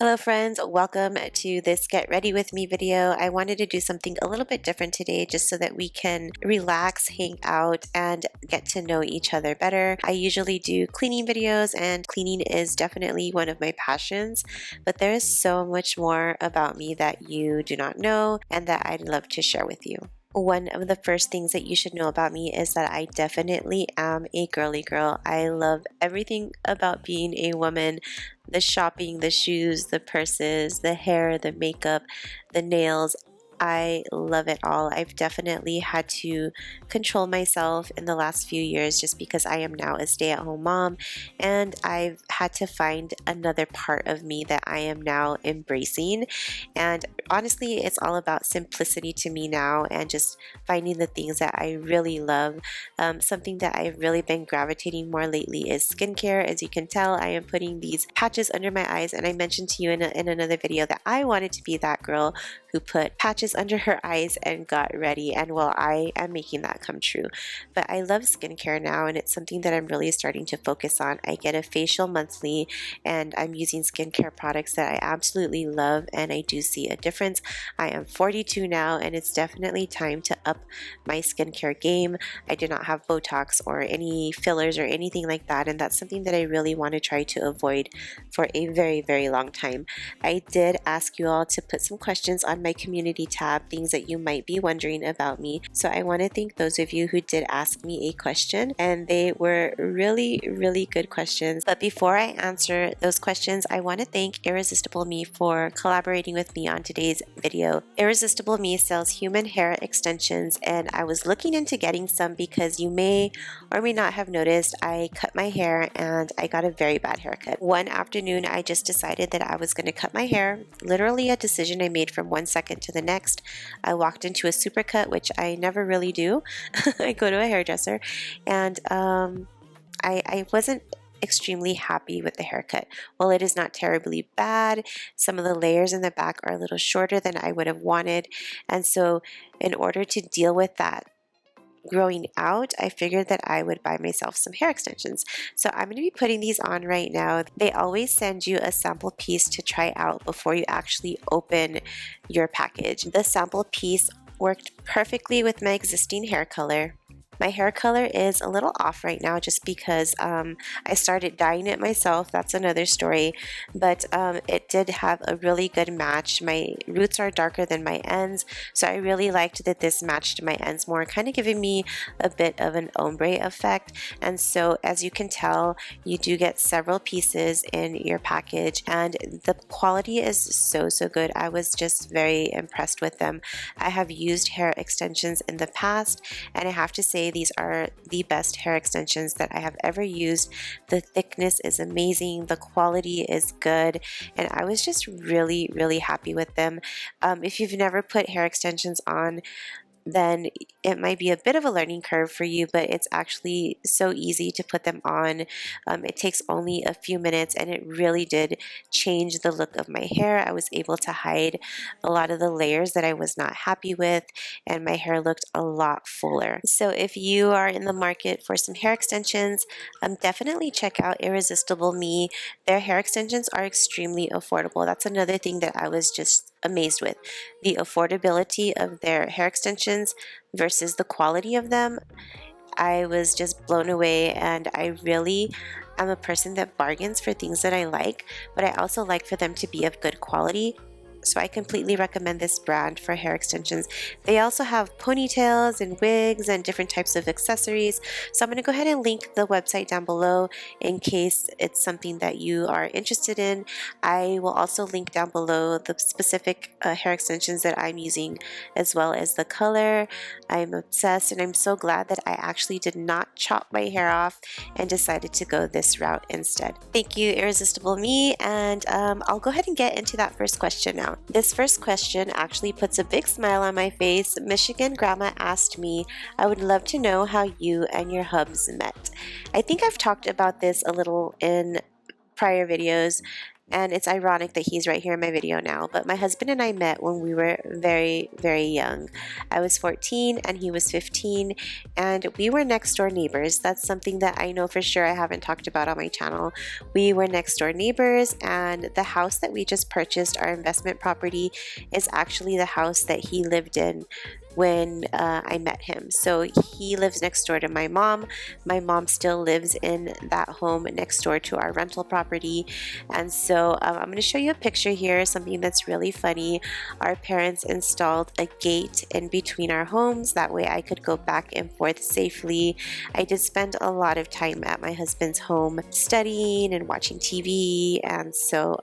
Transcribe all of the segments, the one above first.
Hello friends, welcome to this Get Ready With Me video. I wanted to do something a little bit different today just so that we can relax, hang out, and get to know each other better. I usually do cleaning videos and cleaning is definitely one of my passions, but there is so much more about me that you do not know and that I'd love to share with you. One of the first things that you should know about me is that I definitely am a girly girl. I love everything about being a woman. The shopping, the shoes, the purses, the hair, the makeup, the nails. I love it all. I've definitely had to control myself in the last few years just because I am now a stay-at-home mom, and I've had to find another part of me that I am now embracing. And honestly, it's all about simplicity to me now and just finding the things that I really love. Something that I've really been gravitating more lately is skincare. As you can tell, I am putting these patches under my eyes, and I mentioned to you in another video that I wanted to be that girl who put patches under her eyes and got ready, and well, I am making that come true. But I love skincare now, and it's something that I'm really starting to focus on. I get a facial monthly, and I'm using skincare products that I absolutely love, and I do see a difference. I am 42 now, and it's definitely time to up my skincare game. I do not have Botox or any fillers or anything like that, and that's something that I really want to try to avoid for a very, very long time. I did ask you all to put some questions on my community tab, things that you might be wondering about me. So I want to thank those of you who did ask me a question, and they were really, really good questions. But before I answer those questions, I want to thank Irresistible Me for collaborating with me on today's video. Irresistible Me sells human hair extensions, and I was looking into getting some because you may or may not have noticed I cut my hair and I got a very bad haircut. One afternoon, I just decided that I was going to cut my hair, literally a decision I made from one second to the next. I walked into a supercut, which I never really do. I go to a hairdresser, and I wasn't extremely happy with the haircut. While it is not terribly bad, some of the layers in the back are a little shorter than I would have wanted, and so in order to deal with that growing out, I figured that I would buy myself some hair extensions. So I'm going to be putting these on right now. They always send you a sample piece to try out before you actually open your package. The sample piece worked perfectly with my existing hair color. My hair color is a little off right now just because I started dyeing it myself. That's another story, but it did have a really good match. My roots are darker than my ends, so I really liked that this matched my ends more, kind of giving me a bit of an ombre effect. And so as you can tell, you do get several pieces in your package, and the quality is so good. I was just very impressed with them. I have used hair extensions in the past, and I have to say these are the best hair extensions that I have ever used. The thickness is amazing, the quality is good, and I was just really happy with them. If you've never put hair extensions on, then it might be a bit of a learning curve for you, but it's actually so easy to put them on. It takes only a few minutes, and it really did change the look of my hair. I was able to hide a lot of the layers that I was not happy with, and my hair looked a lot fuller. So if you are in the market for some hair extensions, definitely check out Irresistible Me. Their hair extensions are extremely affordable. That's another thing that I was just amazed with. The affordability of their hair extensions versus the quality of them. I was just blown away, and I really am a person that bargains for things that I like, but I also like for them to be of good quality. So I completely recommend this brand for hair extensions. They also have ponytails and wigs and different types of accessories. So I'm going to go ahead and link the website down below in case it's something that you are interested in. I will also link down below the specific hair extensions that I'm using, as well as the color. I'm obsessed, and I'm so glad that I actually did not chop my hair off and decided to go this route instead. Thank you, Irresistible Me, and I'll go ahead and get into that first question now. This first question actually puts a big smile on my face. Michigan Grandma asked me, I would love to know how you and your hubs met. I think I've talked about this a little in prior videos. And it's ironic that he's right here in my video now, but my husband and I met when we were very, very young. I was 14 and he was 15, and we were next door neighbors. That's something that I know for sure I haven't talked about on my channel. We were next door neighbors, and the house that we just purchased, our investment property, is actually the house that he lived in when I met him. So he lives next door to my mom. My mom still lives in that home next door to our rental property. And so I'm going to show you a picture here, something that's really funny. Our parents installed a gate in between our homes. That way I could go back and forth safely. I did spend a lot of time at my husband's home studying and watching TV. And so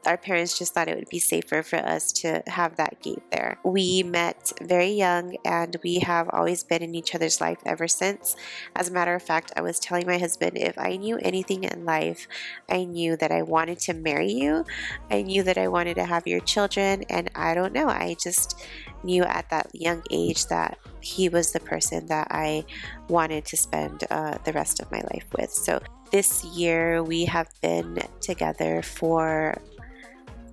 our parents just thought it would be safer for us to have that gate there. We met very young, and we have always been in each other's life ever since. As a matter of fact, I was telling my husband, if I knew anything in life, I knew that I wanted to marry you. I knew that I wanted to have your children, and I don't know, I just knew at that young age that he was the person that I wanted to spend the rest of my life with. So this year we have been together for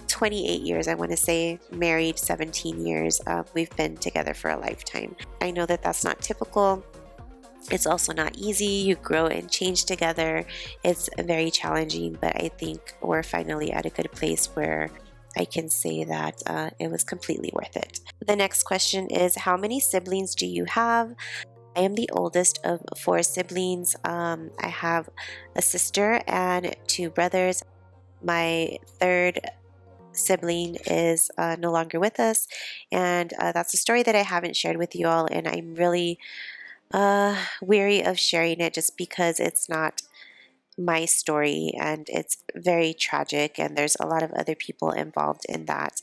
28 years, I want to say, married 17 years. We've been together for a lifetime. I know that that's not typical. It's also not easy. You grow and change together. It's very challenging, but I think we're finally at a good place where I can say that it was completely worth it. The next question is, how many siblings do you have? I am the oldest of 4 siblings. I have a sister and 2 brothers. My third sibling is no longer with us, and that's a story that I haven't shared with you all, and I'm really weary of sharing it just because it's not my story and it's very tragic, and there's a lot of other people involved in that.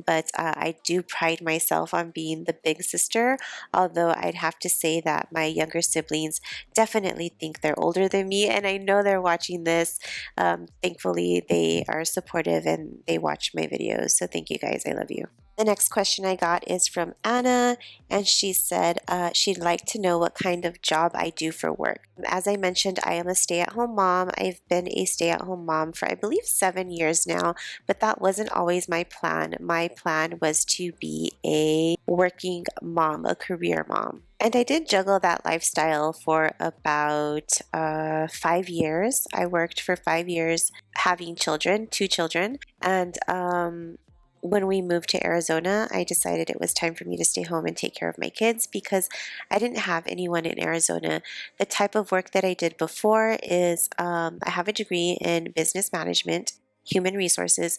But I do pride myself on being the big sister, although I'd have to say that my younger siblings definitely think they're older than me, and I know they're watching this. Thankfully, they are supportive and they watch my videos, so thank you guys. I love you. The next question I got is from Anna, and she said she'd like to know what kind of job I do for work. As I mentioned, I am a stay-at-home mom. I've been a stay-at-home mom for, I believe, 7 years now, but that wasn't always my plan. My plan was to be a working mom, a career mom. And I did juggle that lifestyle for about 5 years. I worked for 5 years having children, 2 children, and when we moved to Arizona, I decided it was time for me to stay home and take care of my kids because I didn't have anyone in Arizona. The type of work that I did before is I have a degree in business management, human resources,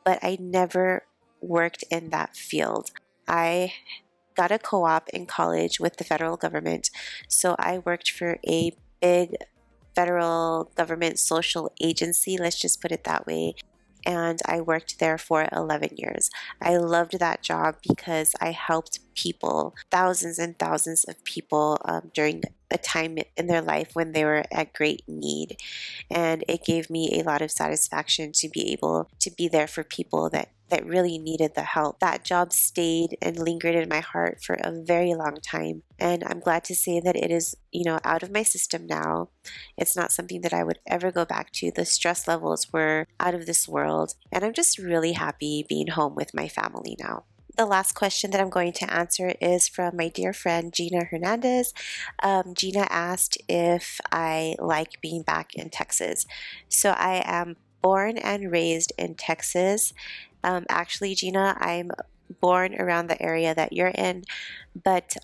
but I never worked in that field. I got a co-op in college with the federal government, so I worked for a big federal government social agency, let's just put it that way. And I worked there for 11 years. I loved that job because I helped people, thousands and thousands of people during a time in their life when they were at great need. And it gave me a lot of satisfaction to be able to be there for people that really needed the help. That job stayed and lingered in my heart for a very long time. And I'm glad to say that it is, out of my system now. It's not something that I would ever go back to. The stress levels were out of this world. And I'm just really happy being home with my family now. The last question that I'm going to answer is from my dear friend Gina Hernandez. Gina asked if I like being back in Texas. So I am born and raised in Texas. Actually, Gina, I'm born around the area that you're in, but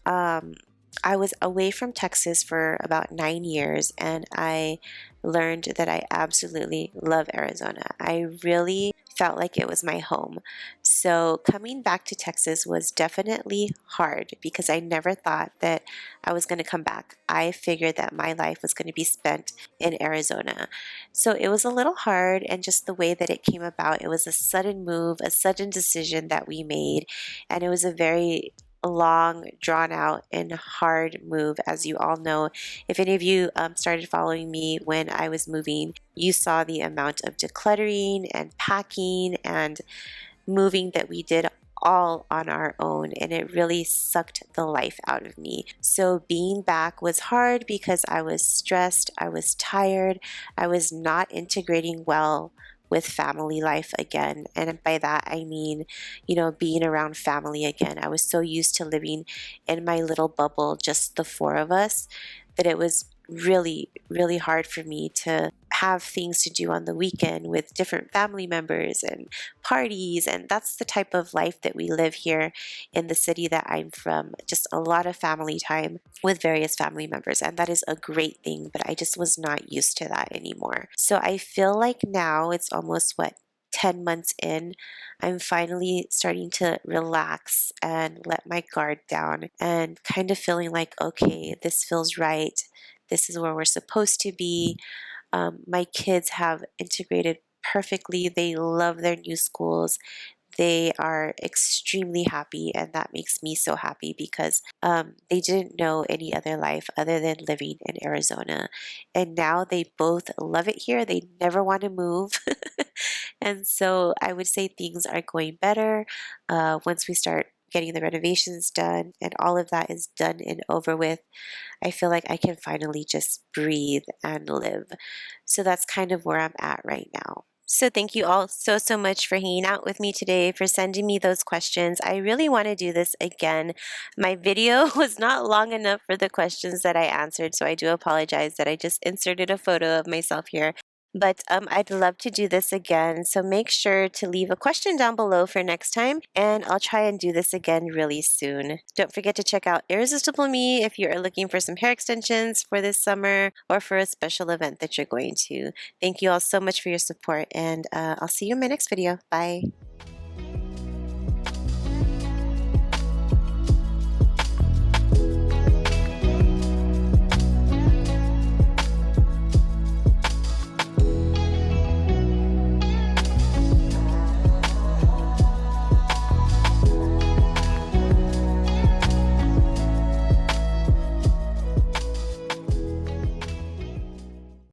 I was away from Texas for about 9 years, and I learned that I absolutely love Arizona. I really felt like it was my home. So coming back to Texas was definitely hard because I never thought that I was going to come back. I figured that my life was going to be spent in Arizona. So it was a little hard, and just the way that it came about, it was a sudden move, a sudden decision that we made, and it was a very long, drawn out, and hard move. As you all know, if any of you started following me when I was moving, you saw the amount of decluttering and packing and moving that we did all on our own, and it really sucked the life out of me. So being back was hard because I was stressed, I was tired, I was not integrating well with family life again. And by that, I mean, you know, being around family again. I was so used to living in my little bubble, just the four of us, that it was really, really hard for me to have things to do on the weekend with different family members and parties. And that's the type of life that we live here in the city that I'm from. Just a lot of family time with various family members. And that is a great thing, but I just was not used to that anymore. So I feel like now it's almost 10 months in, I'm finally starting to relax and let my guard down and kind of feeling like, okay, this feels right. This is where we're supposed to be. My kids have integrated perfectly. They love their new schools. They are extremely happy, and that makes me so happy because they didn't know any other life other than living in Arizona. And now they both love it here. They never want to move. And so I would say things are going better once we start getting the renovations done and all of that is done and over with. I feel like I can finally just breathe and live. So that's kind of where I'm at right now. So thank you all so much for hanging out with me today, for sending me those questions. I really want to do this again. My video was not long enough for the questions that I answered, so I do apologize that I just inserted a photo of myself here. But I'd love to do this again, so make sure to leave a question down below for next time, and I'll try and do this again really soon. Don't forget to check out Irresistible Me if you are looking for some hair extensions for this summer or for a special event that you're going to. Thank you all so much for your support, and I'll see you in my next video. Bye.